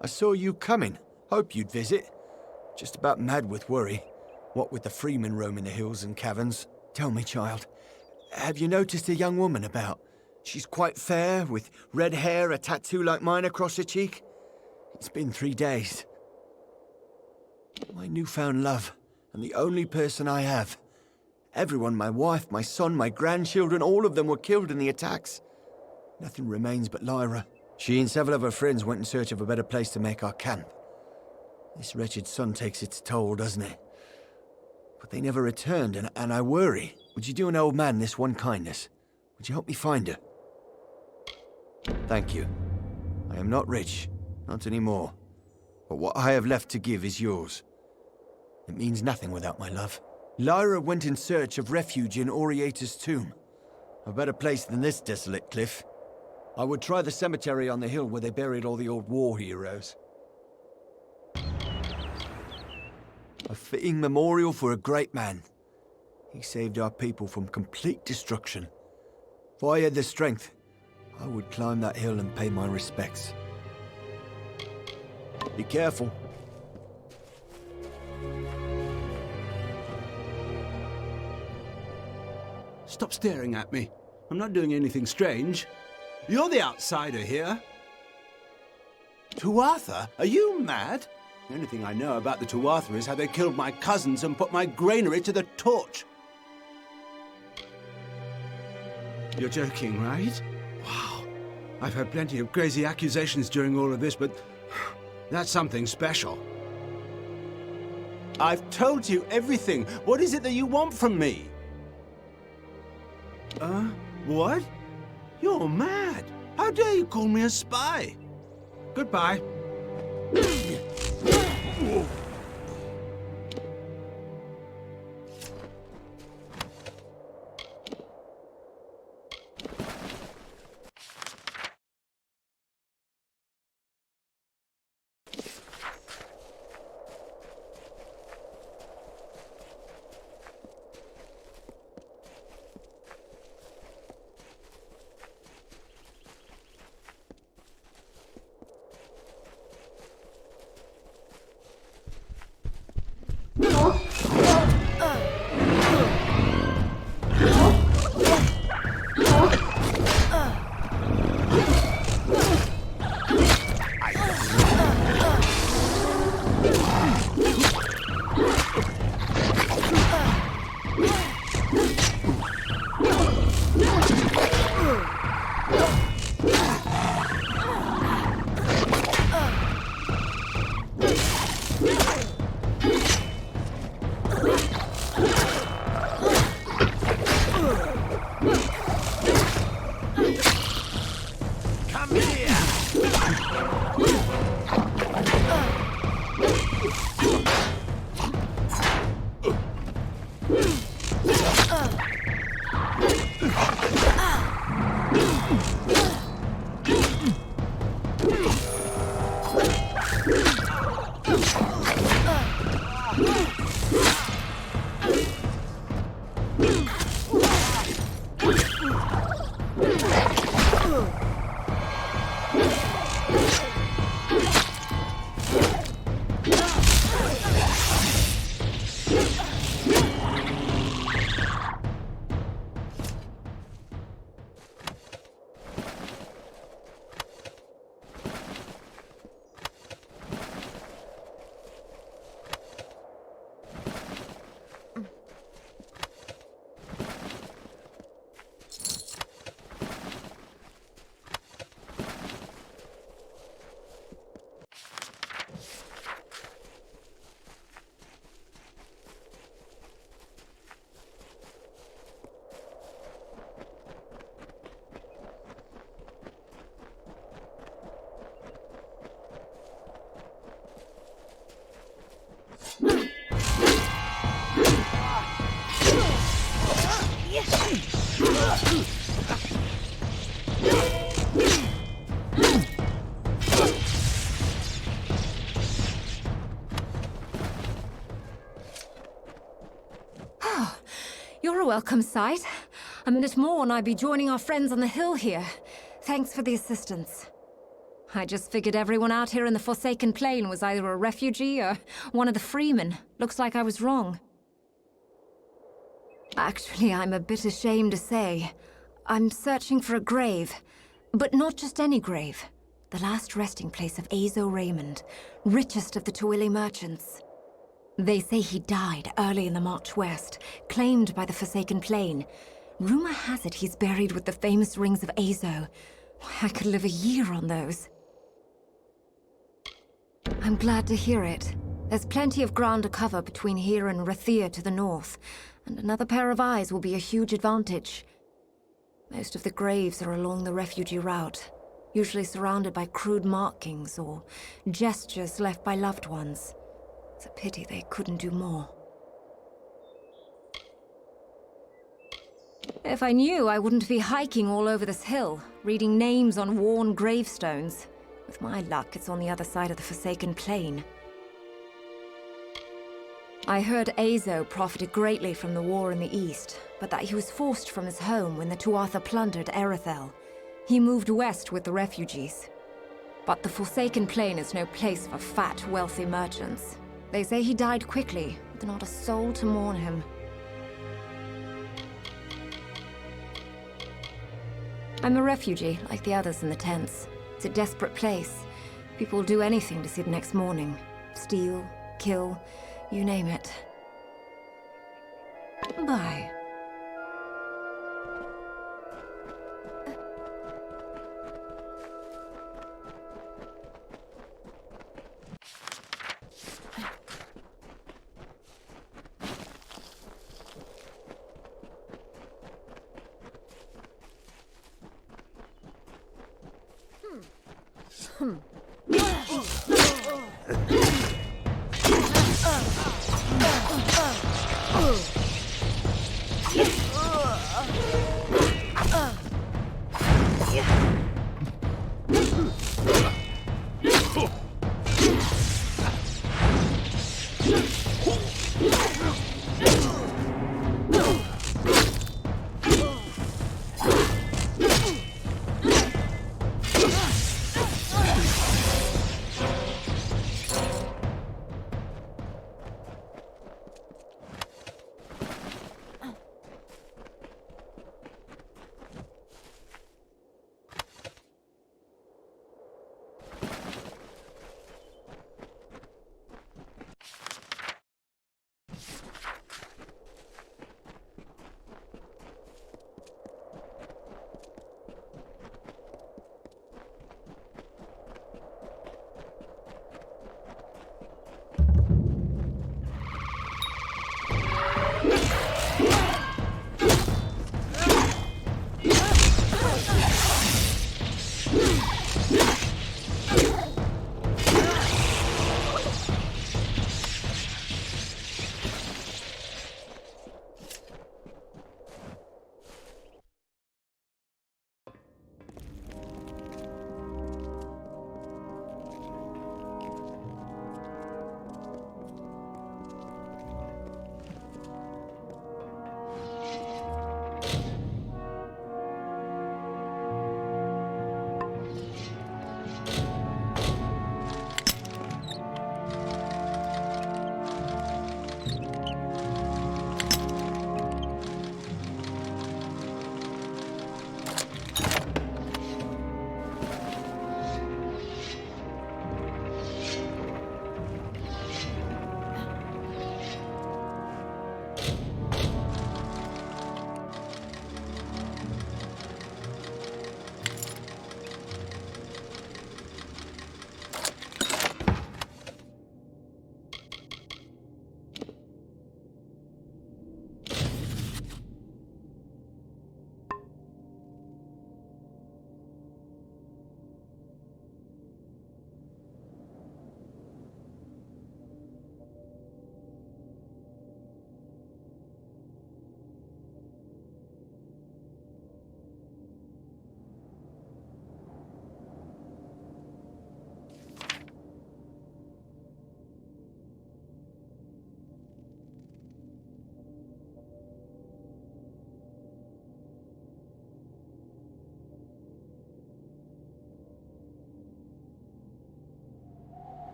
I saw you coming. Hope you'd visit. Just about mad with worry. What with the freemen roaming the hills and caverns. Tell me, child, have you noticed a young woman about? She's quite fair, with red hair, a tattoo like mine across her cheek. It's been 3 days. My newfound love, and the only person I have. Everyone, my wife, my son, my grandchildren, all of them were killed in the attacks. Nothing remains but Lyra. She and several of her friends went in search of a better place to make our camp. This wretched sun takes its toll, doesn't it? But they never returned, and I worry. Would you do an old man this one kindness? Would you help me find her? Thank you. I am not rich, not anymore. But what I have left to give is yours. It means nothing without my love. Lyra went in search of refuge in Oriata's tomb. A better place than this desolate cliff. I would try the cemetery on the hill where they buried all the old war heroes. A fitting memorial for a great man. He saved our people from complete destruction. If I had the strength, I would climb that hill and pay my respects. Be careful. Stop staring at me. I'm not doing anything strange. You're the outsider here. Tuatha? Are you mad? The only thing I know about the Tuatha is how they killed my cousins and put my granary to the torch. You're joking, right? Wow. I've had plenty of crazy accusations during all of this, but that's something special. I've told you everything. What is it that you want from me? What? You're mad. How dare you call me a spy? Goodbye. You're a welcome sight. A minute more and I'd be joining our friends on the hill here. Thanks for the assistance. I just figured everyone out here in the Forsaken Plain was either a refugee or one of the freemen. Looks like I was wrong. Actually, I'm a bit ashamed to say. I'm searching for a grave. But not just any grave. The last resting place of Azo Raymond, richest of the Tuili merchants. They say he died early in the march west, claimed by the Forsaken Plain. Rumor has it he's buried with the famous rings of Azo. I could live a year on those. I'm glad to hear it. There's plenty of ground to cover between here and Rathir to the north, and another pair of eyes will be a huge advantage. Most of the graves are along the refugee route, usually surrounded by crude markings or gestures left by loved ones. It's a pity they couldn't do more. If I knew, I wouldn't be hiking all over this hill, reading names on worn gravestones. With my luck, it's on the other side of the Forsaken Plain. I heard Azo profited greatly from the war in the east, but that he was forced from his home when the Tuatha plundered Erethel. He moved west with the refugees. But the Forsaken Plain is no place for fat, wealthy merchants. They say he died quickly, with not a soul to mourn him. I'm a refugee, like the others in the tents. It's a desperate place. People will do anything to see the next morning. Steal, kill, you name it. Bye.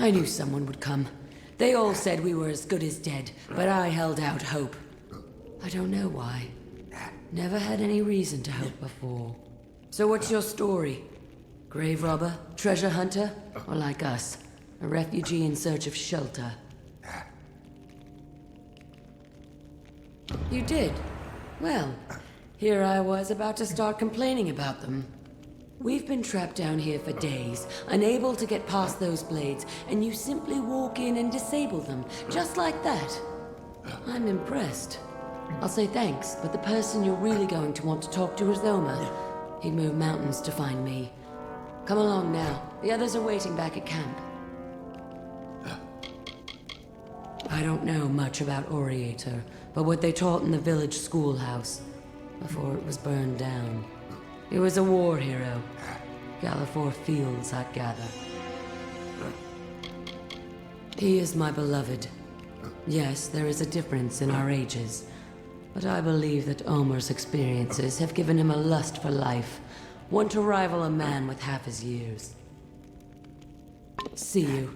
I knew someone would come. They all said we were as good as dead, but I held out hope. I don't know why. Never had any reason to hope before. So what's your story? Grave robber, treasure hunter, or like us, a refugee in search of shelter? You did? Well, here I was about to start complaining about them. We've been trapped down here for days, unable to get past those blades, and you simply walk in and disable them, just like that. I'm impressed. I'll say thanks, but the person you're really going to want to talk to is Omer. He'd move mountains to find me. Come along now. The others are waiting back at camp. I don't know much about Oriator, but what they taught in the village schoolhouse before it was burned down. He was a war hero. Gallifore Fields, I'd gather. He is my beloved. Yes, there is a difference in our ages, but I believe that Omer's experiences have given him a lust for life, one to rival a man with half his years. See you.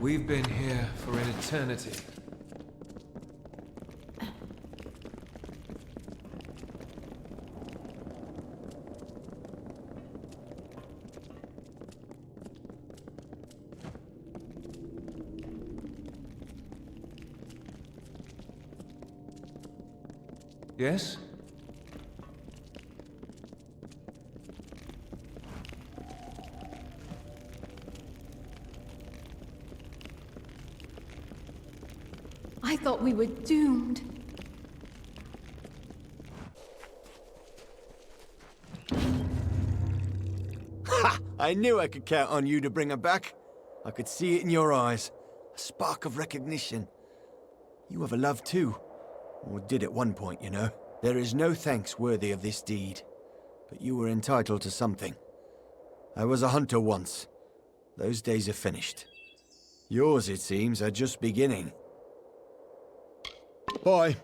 We've been here for an eternity. Yes? I thought we were doomed. Ha! I knew I could count on you to bring her back. I could see it in your eyes. A spark of recognition. You have a love too. Or did at one point, you know. There is no thanks worthy of this deed. But you were entitled to something. I was a hunter once. Those days are finished. Yours, it seems, are just beginning. Bye.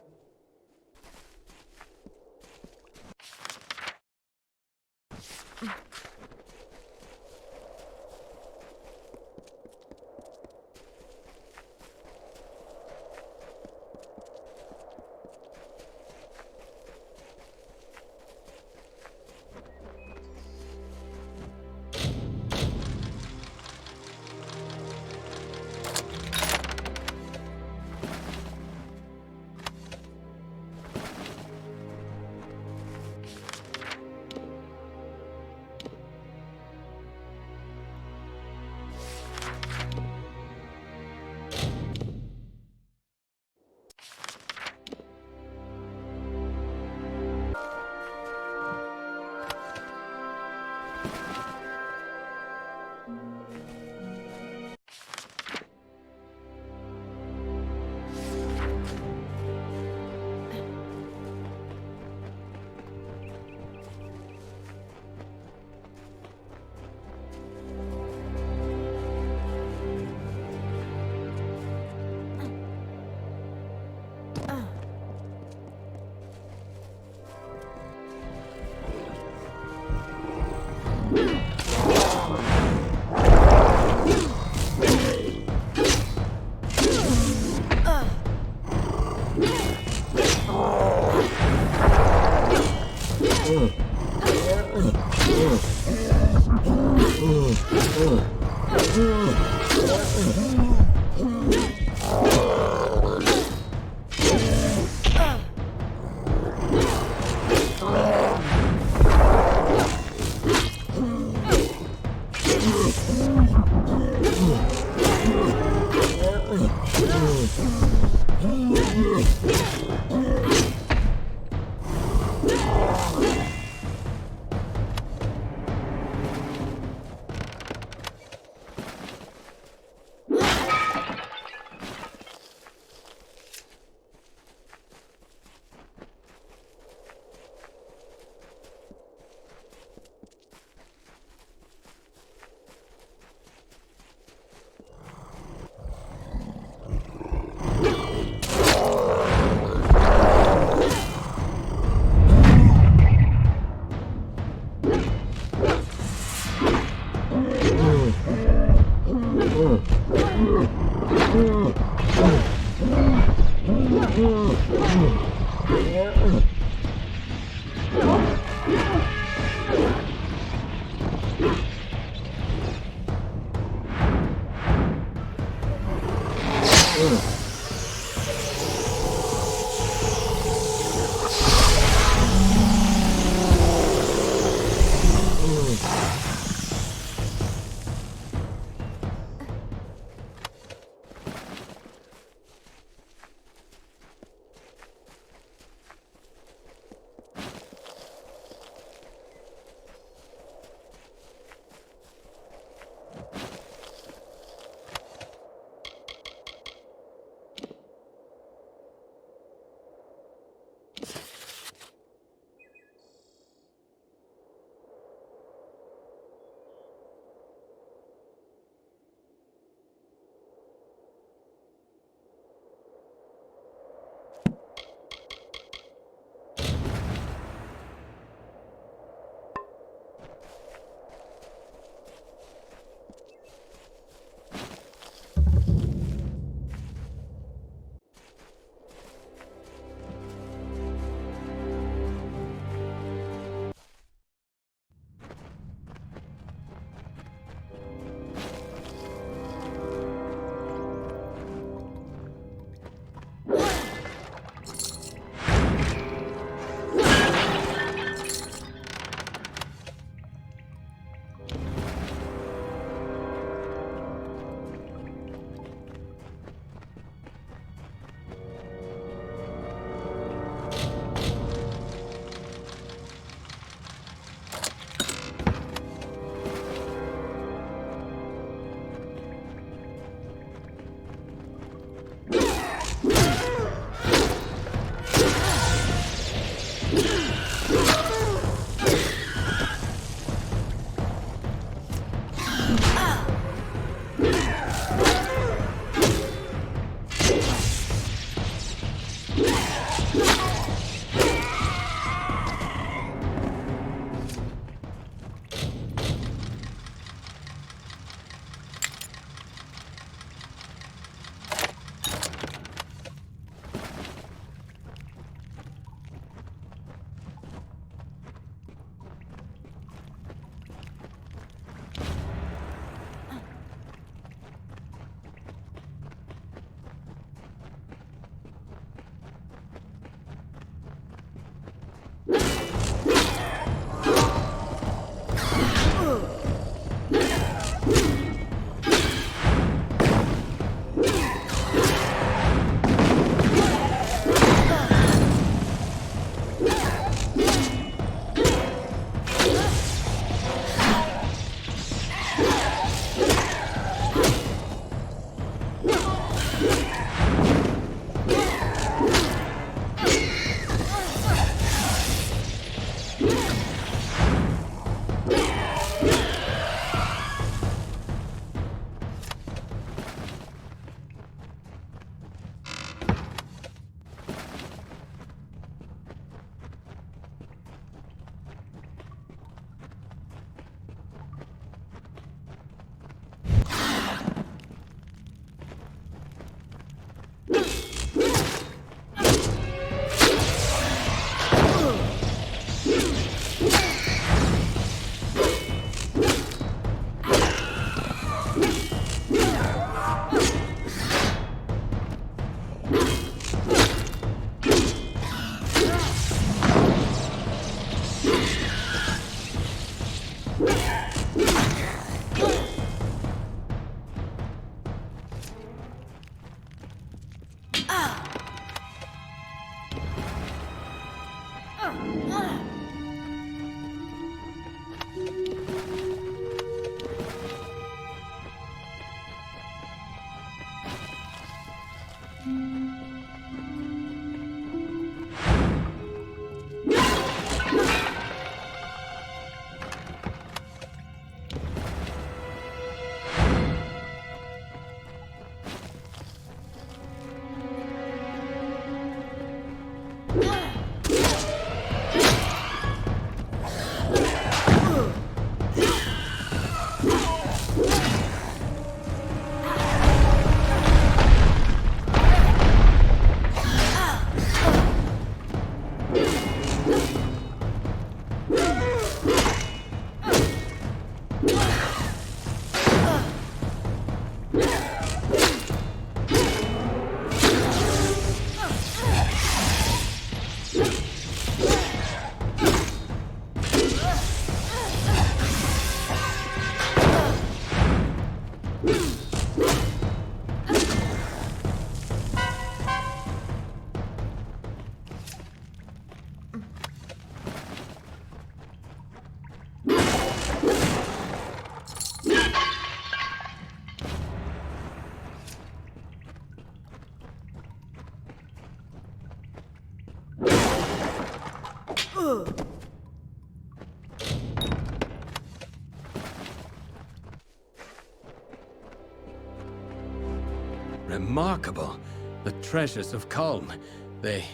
Remarkable. The treasures of Culm. They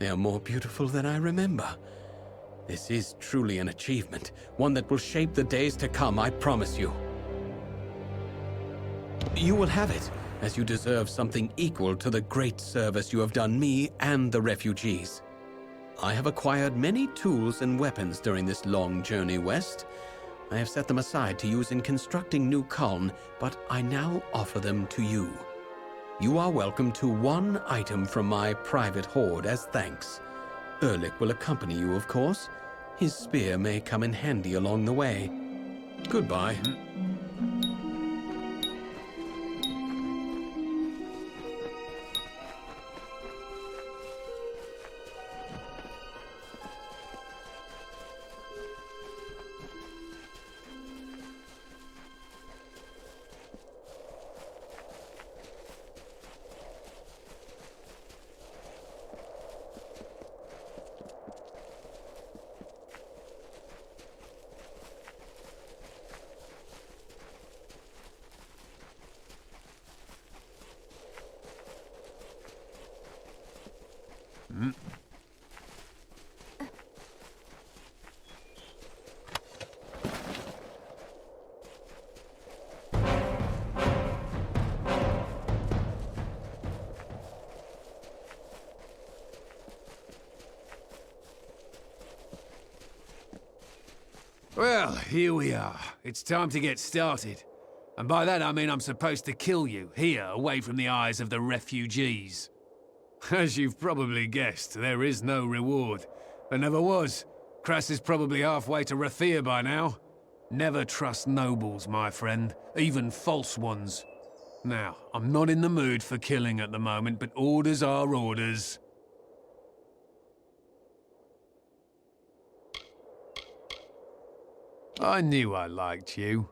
are more beautiful than I remember. This is truly an achievement, one that will shape the days to come, I promise you. You will have it, as you deserve something equal to the great service you have done me and the refugees. I have acquired many tools and weapons during this long journey west. I have set them aside to use in constructing New Culm, but I now offer them to you. You are welcome to one item from my private hoard as thanks. Erlich will accompany you, of course. His spear may come in handy along the way. Goodbye. Well, here we are. It's time to get started. And by that I mean I'm supposed to kill you, here, away from the eyes of the refugees. As you've probably guessed, there is no reward. There never was. Kras is probably halfway to Rathir by now. Never trust nobles, my friend, even false ones. Now, I'm not in the mood for killing at the moment, but orders are orders. I knew I liked you.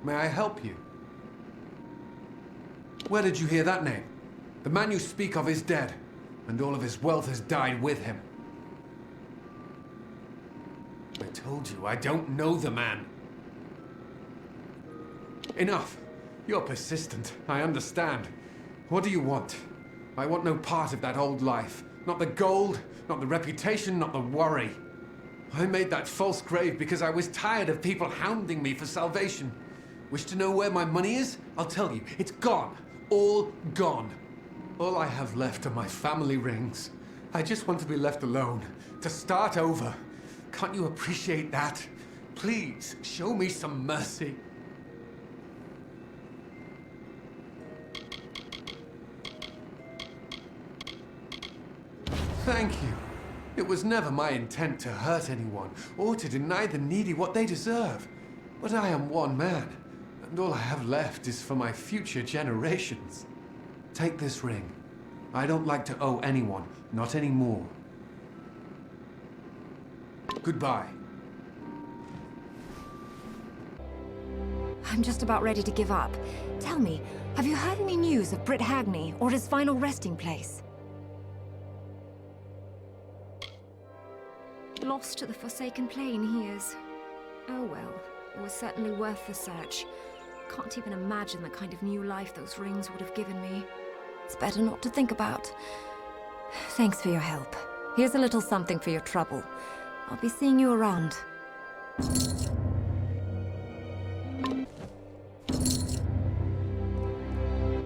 May I help you? Where did you hear that name? The man you speak of is dead, and all of his wealth has died with him. I told you, I don't know the man. Enough. You're persistent. I understand. What do you want? I want no part of that old life. Not the gold, not the reputation, not the worry. I made that false grave because I was tired of people hounding me for salvation. Wish to know where my money is? I'll tell you. It's gone. All gone. All I have left are my family rings. I just want to be left alone. To start over. Can't you appreciate that? Please, show me some mercy. Thank you. It was never my intent to hurt anyone, or to deny the needy what they deserve. But I am one man, and all I have left is for my future generations. Take this ring. I don't like to owe anyone, not anymore. Goodbye. I'm just about ready to give up. Tell me, have you heard any news of Britt Hagney or his final resting place? Lost to the Forsaken Plain, he is. Oh well, it was certainly worth the search. Can't even imagine the kind of new life those rings would have given me. It's better not to think about. Thanks for your help. Here's a little something for your trouble. I'll be seeing you around.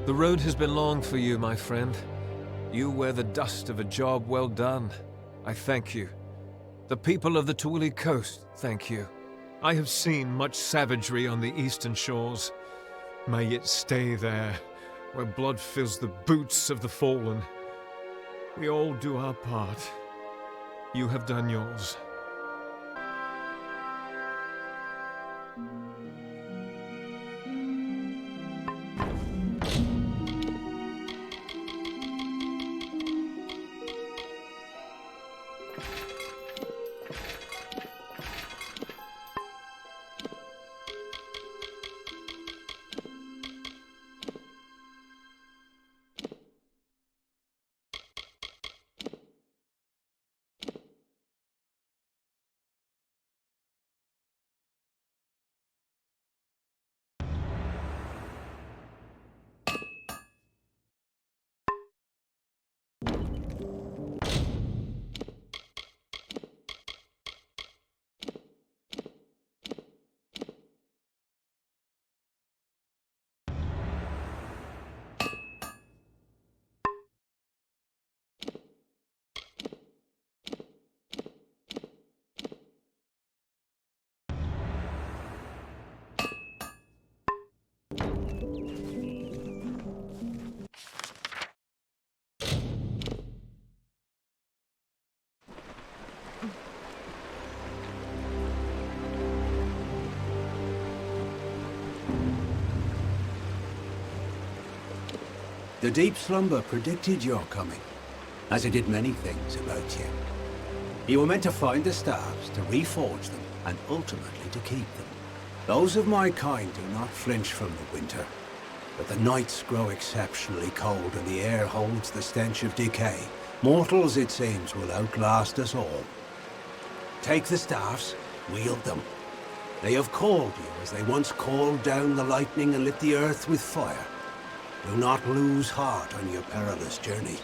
The road has been long for you, my friend. You wear the dust of a job well done. I thank you. The people of the Tuili coast thank you. I have seen much savagery on the eastern shores. May it stay there, where blood fills the boots of the fallen. We all do our part. You have done yours. The deep slumber predicted your coming, as it did many things about you. You were meant to find the stars, to reforge them, and ultimately to keep them. Those of my kind do not flinch from the winter, but the nights grow exceptionally cold and the air holds the stench of decay. Mortals, it seems, will outlast us all. Take the staffs, wield them. They have called you as they once called down the lightning and lit the earth with fire. Do not lose heart on your perilous journey.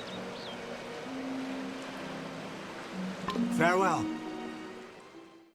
Farewell.